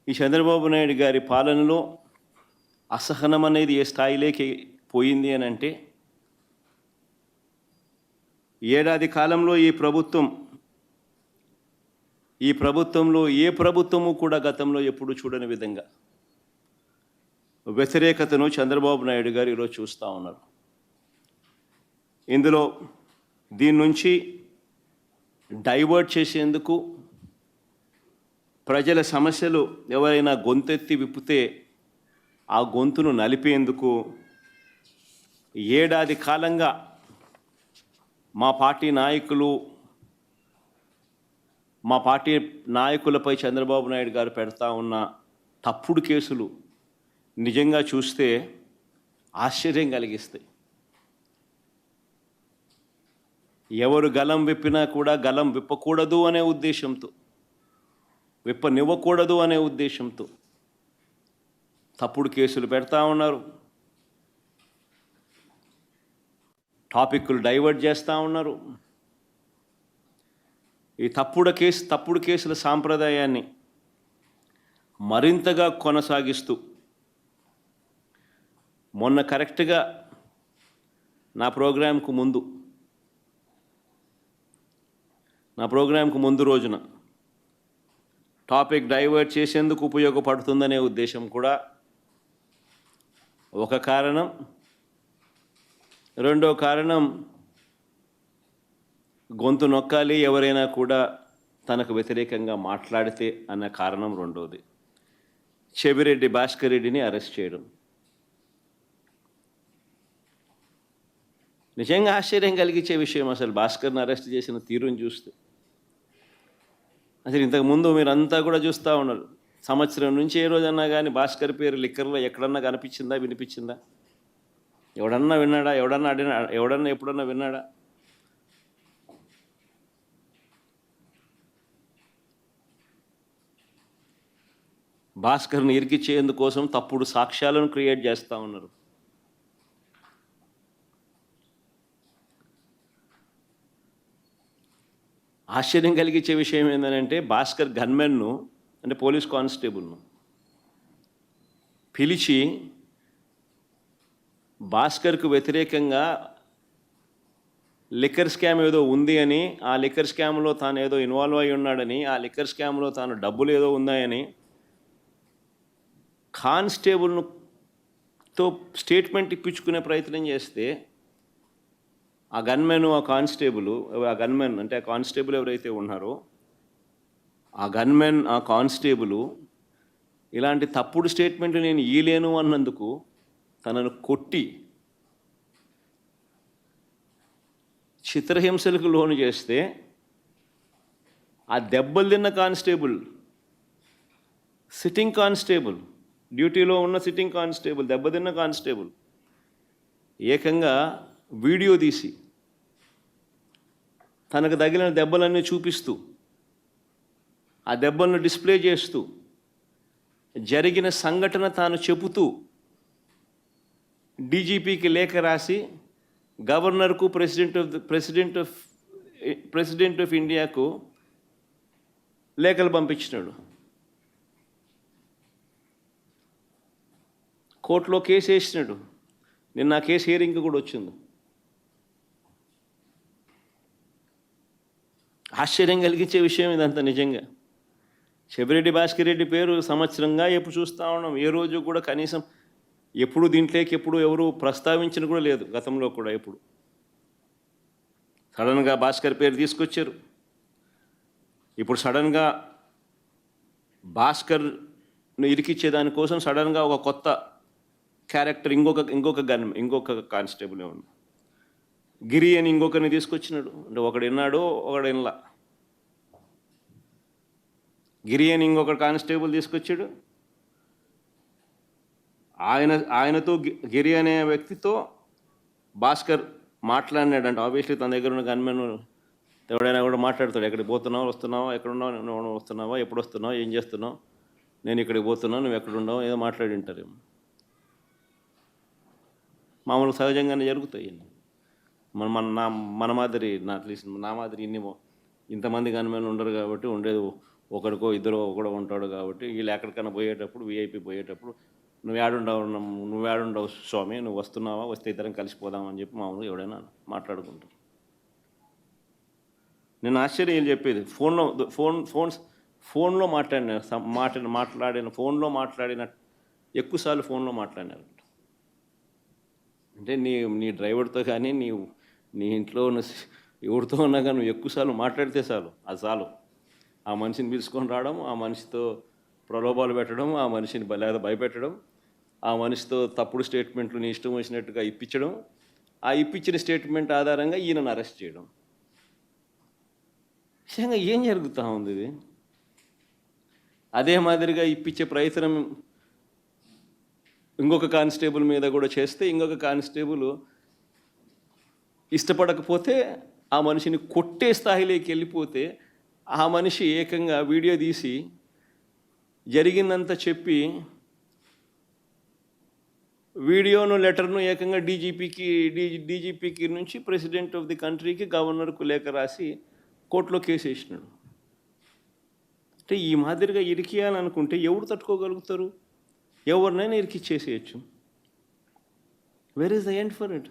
ఈ చంద్రబాబు నాయుడు గారి పాలనలో అసహనం అనేది ఏ స్థాయిలోకి పోయింది అని అంటే, ఏడాది కాలంలో ఈ ప్రభుత్వంలో ఏ ప్రభుత్వము కూడా గతంలో ఎప్పుడు చూడని విధంగా వ్యతిరేకతను చంద్రబాబు నాయుడు గారు ఈరోజు చూస్తూ ఉన్నారు. ఇందులో దీని నుంచి డైవర్ట్ చేసేందుకు, ప్రజల సమస్యలు ఎవరైనా గొంతెత్తి విప్పితే ఆ గొంతును నలిపేందుకు ఏడాది కాలంగా మా పార్టీ నాయకులపై చంద్రబాబు నాయుడు గారు పెడతా ఉన్న తప్పుడు కేసులు నిజంగా చూస్తే ఆశ్చర్యం కలిగిస్తాయి. ఎవరు గలం విప్పినా కూడా గలం విప్పకూడదు అనే ఉద్దేశంతో, విప్పనివ్వకూడదు అనే ఉద్దేశంతో తప్పుడు కేసులు పెడతా ఉన్నారు, టాపిక్లు డైవర్ట్ చేస్తూ ఉన్నారు. ఈ తప్పుడు కేసుల సాంప్రదాయాన్ని మరింతగా కొనసాగిస్తూ మొన్న కరెక్ట్గా నా ప్రోగ్రాంకు ముందు రోజున టాపిక్ డైవర్ట్ చేసేందుకు ఉపయోగపడుతుందనే ఉద్దేశం కూడా ఒక కారణం. రెండో కారణం, గొంతు నొక్కాలి ఎవరైనా కూడా తనకు వ్యతిరేకంగా మాట్లాడితే అన్న కారణం రెండోది. చెవిరెడ్డి భాస్కర్ రెడ్డిని అరెస్ట్ చేయడం నిజంగా ఆశ్చర్యం కలిగించే విషయం. అసలు భాస్కర్ని అరెస్ట్ చేసిన తీరుని చూస్తే అసలు ఇంతకుముందు మీరంతా కూడా చూస్తూ ఉన్నారు. సంవత్సరం నుంచి ఏ రోజన్నా కానీ భాస్కర్ పేరు లిక్కర్లో ఎక్కడన్నా కనిపించిందా, వినిపించిందా? ఎవడన్నా విన్నాడా? ఎవడన్నా ఎప్పుడన్నా విన్నాడా? భాస్కర్ని ఇరికిచ్చేందుకోసం తప్పుడు సాక్ష్యాలను క్రియేట్ చేస్తూ ఉన్నారు. ఆశ్చర్యం కలిగించే విషయం ఏంటంటే, భాస్కర్ గన్మెన్ను అంటే పోలీస్ కానిస్టేబుల్ను పిలిచి భాస్కర్కు వ్యతిరేకంగా లిక్కర్ స్కామ్ ఏదో ఉంది అని, ఆ లిక్కర్ స్కామ్లో తాను ఏదో ఇన్వాల్వ్ అయి ఉన్నాడని, ఆ లిక్కర్ స్కామ్లో తాను డబ్బులు ఏదో ఉన్నాయని కానిస్టేబుల్తో స్టేట్మెంట్ ఇప్పించుకునే ప్రయత్నం చేస్తే, ఆ గన్మెన్ ఆ కానిస్టేబుల్ ఎవరైతే ఉన్నారో ఆ గన్మెన్ ఆ కానిస్టేబుల్ ఇలాంటి తప్పుడు స్టేట్మెంట్ నేను ఇయ్యలేను అన్నందుకు తనను కొట్టి చిత్రహింసలకు లోను చేస్తే, ఆ దెబ్బలు తిన్న కానిస్టేబుల్, సిట్టింగ్ కానిస్టేబుల్, డ్యూటీలో ఉన్న సిట్టింగ్ కానిస్టేబుల్, దెబ్బతిన్న కానిస్టేబుల్ ఏకంగా వీడియో తీసి తనకు తగిలిన దెబ్బలన్నీ చూపిస్తూ, ఆ దెబ్బలను డిస్ప్లే చేస్తూ, జరిగిన సంఘటన తాను చెబుతూ డీజీపీకి లేఖ రాసి గవర్నర్కు, ప్రెసిడెంట్ ఆఫ్ ఇండియాకు లేఖలు పంపించినాడు. కోర్టులో కేసు వేసినాడు. నిన్న ఆ కేసు హియరింగ్ కూడా వచ్చింది. ఆశ్చర్యం కలిగించే విషయం ఇదంతా నిజంగా. చెవిరెడ్డి భాస్కర్ రెడ్డి పేరు సంవత్సరంగా ఎప్పుడు చూస్తూ ఉన్నాం. ఏ రోజు కూడా కనీసం ఎప్పుడు దీంట్లోకి ఎవరు ప్రస్తావించిన కూడా లేదు. గతంలో కూడా ఎప్పుడు సడన్గా భాస్కర్ పేరు తీసుకొచ్చారు. ఇప్పుడు సడన్గా భాస్కర్ను ఇరికిచ్చేదానికోసం సడన్గా ఒక కొత్త క్యారెక్టర్, ఇంకొక కానిస్టేబుల్ ఉంది, గిరి అని ఇంకొకరిని తీసుకొచ్చినాడు. అంటే ఒకడు విన్నాడు, ఒకడు వినలా. గిరి అని ఇంకొక కానిస్టేబుల్ తీసుకొచ్చాడు. ఆయనతో గిరి అనే వ్యక్తితో భాస్కర్ మాట్లాడినాడంట. ఆబ్వియస్లీ తన దగ్గర ఉన్న గన్మెన్ ఎవడైనా కూడా మాట్లాడతాడు. ఎక్కడికి పోతున్నావు, వస్తున్నావా, ఎక్కడున్నావు, నువ్వు వస్తున్నావా, ఎప్పుడు వస్తున్నావు, ఏం చేస్తున్నావు, నేను ఇక్కడికి పోతున్నావు, నువ్వు ఎక్కడున్నావు, ఏదో మాట్లాడి ఉంటారేమో. మామూలు సహజంగానే జరుగుతాయి. మన మాదిరి అట్లీస్ట్ నా మాదిరి ఇంతమంది గన్మెన్లు ఉండరు కాబట్టి ఉండేది ఒకడికో ఇద్దరు ఒకడో ఉంటాడు కాబట్టి వీళ్ళు ఎక్కడికైనా పోయేటప్పుడు వీఐపీ పోయేటప్పుడు నువ్వేడుండవు స్వామి, నువ్వు వస్తున్నావా, వస్తే ఇద్దరం కలిసిపోదామని చెప్పి మామూలుగా ఎవడైనా మాట్లాడుకుంటారు. నేను ఆశ్చర్యం చెప్పేది ఫోన్లో మాట్లాడిన ఎక్కువసార్లు ఫోన్లో మాట్లాడినారు. అంటే నీ డ్రైవర్తో కానీ నీ ఇంట్లో ఉన్న ఎవరితో ఉన్నా కానీ నువ్వు ఎక్కువసార్లు మాట్లాడితే చాలు, అది చాలు. ఆ మనిషిని పిలుచుకొని రావడం, ఆ మనిషితో ప్రలోభాలు పెట్టడం, ఆ మనిషిని లేదా భయపెట్టడం, ఆ మనిషితో తప్పుడు స్టేట్మెంట్లు నీ ఇష్టం వచ్చినట్టుగా ఇప్పించడం, ఆ ఇప్పించిన స్టేట్మెంట్ ఆధారంగా ఈయనను అరెస్ట్ చేయడం. నిజంగా ఏం జరుగుతూ ఉంది ఇది? అదే మాదిరిగా ఇప్పించే ప్రయత్నం ఇంకొక కానిస్టేబుల్ మీద కూడా చేస్తే, ఇంకొక కానిస్టేబుల్ ఇష్టపడకపోతే ఆ మనిషిని కొట్టే స్థాయిలోకి వెళ్ళిపోతే ఆ మనిషి ఏకంగా వీడియో తీసి జరిగిందంతా చెప్పి వీడియోను లెటర్ను ఏకంగా డీజీపీకి నుంచి ప్రెసిడెంట్ ఆఫ్ ది కంట్రీకి గవర్నర్కు లేఖ రాసి కోర్టులో కేసు వేసినాడు. అంటే ఈ మాదిరిగా ఇరికియాలనుకుంటే ఎవరు తట్టుకోగలుగుతారు? ఎవరినైనా ఇరికిచ్చేసేయచ్చు. Where is the end for it?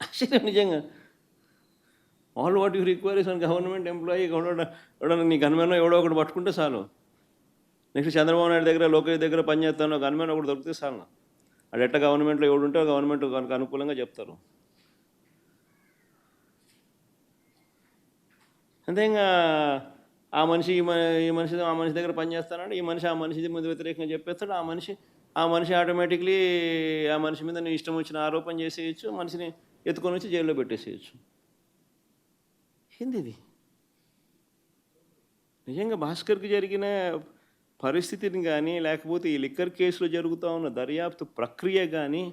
ఆశ్చర్యం నిజంగా. All what you require is an government employee ఎవడన్నా నీ గన్మెన్ ఎవడో ఒకటి పట్టుకుంటే చాలు. నెక్స్ట్ చంద్రబాబు నాయుడు దగ్గర, లోకేష్ దగ్గర పనిచేస్తాను గన్మెన్ ఒకటి దొరికితే చాలు. అది ఎట్లా గవర్నమెంట్లో ఎవడుంటే గవర్నమెంట్ కనుక అనుకూలంగా చెప్తారు. అంతే ఇంకా ఆ మనిషి ఈ మనిషి దగ్గర పనిచేస్తానంటే ఈ మనిషి ఆ మనిషి మీద వ్యతిరేకంగా చెప్పేస్తాడు. ఆ మనిషి ఆటోమేటిక్లీ ఆ మనిషి మీద నీ ఇష్టం వచ్చిన ఆరోపణ చేసేయచ్చు, మనిషిని ఎత్తుకొని వచ్చి జైల్లో పెట్టేసేయచ్చు. ఏంది ఇది? నిజంగా భాస్కర్కి జరిగిన పరిస్థితిని కానీ, లేకపోతే ఈ లిక్కర్ కేసులో జరుగుతూ ఉన్న దర్యాప్తు ప్రక్రియ కానీ,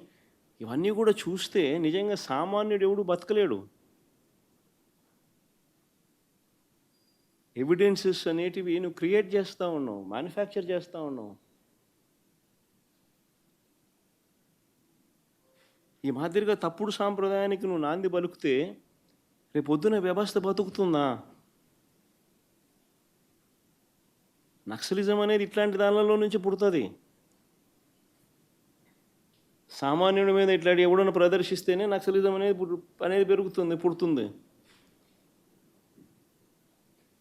ఇవన్నీ కూడా చూస్తే నిజంగా సామాన్యుడు ఎవడు బతకలేడు. ఎవిడెన్సెస్ అనేటివి నువ్వు క్రియేట్ చేస్తూ ఉన్నావు, మ్యానుఫ్యాక్చర్ చేస్తూ ఉన్నావు. ఈ మాదిరిగా తప్పుడు సాంప్రదాయానికి నువ్వు నాంది పలుకుతే రేపొద్దున వ్యవస్థ బతుకుతుందా? నక్సలిజం అనేది ఇట్లాంటి దానిలో నుంచి పుడుతుంది. సామాన్యుడి మీద ఇట్లాంటి ఎవడన్నా ప్రదర్శిస్తేనే నక్సలిజం అనేది పుడుతుంది.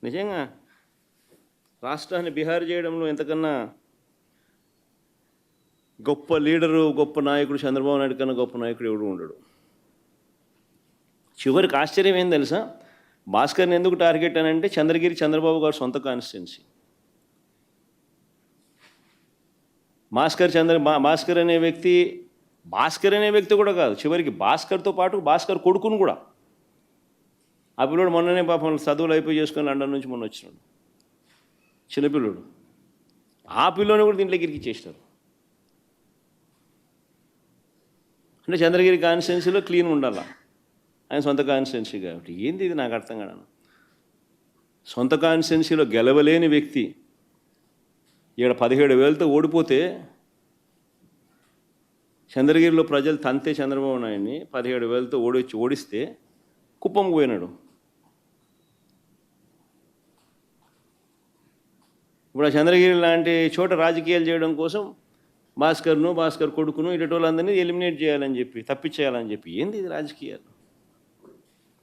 నిజంగా రాష్ట్రాన్ని బిహార్ చేయడంలో ఎంతకన్నా గొప్ప లీడరు, గొప్ప నాయకుడు చంద్రబాబు నాయుడు కన్నా గొప్ప నాయకుడు ఎవడు ఉండడు. చివరికి ఆశ్చర్యం ఏం తెలుసా? భాస్కర్ని ఎందుకు టార్గెట్ అని అంటే చంద్రబాబు గారు సొంత కాన్స్టిట్యున్సీ. భాస్కర్ అనే వ్యక్తి కూడా కాదు, చివరికి భాస్కర్తో పాటు భాస్కర్ కొడుకును కూడా. ఆ పిల్లడు మొన్ననే పాపం చదువులు అయిపోయి చేసుకొని లండన్ నుంచి మొన్న వచ్చినాడు, చిన్నపిల్లడు. ఆ పిల్లని కూడా దీంట్లోకి ఇరికిచ్చేసినారు. అంటే చంద్రగిరి కాన్స్టిట్యున్సీలో క్లీన్ ఉండాలా, ఆయన సొంత కాన్స్టిట్యున్సీ కాబట్టి. ఏంది ఇది? నాకు అర్థం కాదు. సొంత కాన్స్టిట్యున్సీలో గెలవలేని వ్యక్తి ఇక్కడ 17,000తో ఓడిపోతే, చంద్రగిరిలో ప్రజలు తంతే చంద్రబాబు నాయుడిని 17,000తో ఓడిస్తే కుప్పంకు పోయినాడు. ఇప్పుడు ఆ చంద్రగిరి లాంటి చోట రాజకీయాలు చేయడం కోసం భాస్కర్ కొడుకును ఇటు వాళ్ళందరినీ ఎలిమినేట్ చేయాలని చెప్పి, తప్పించేయాలని చెప్పి. ఏంది ఇది రాజకీయాలు?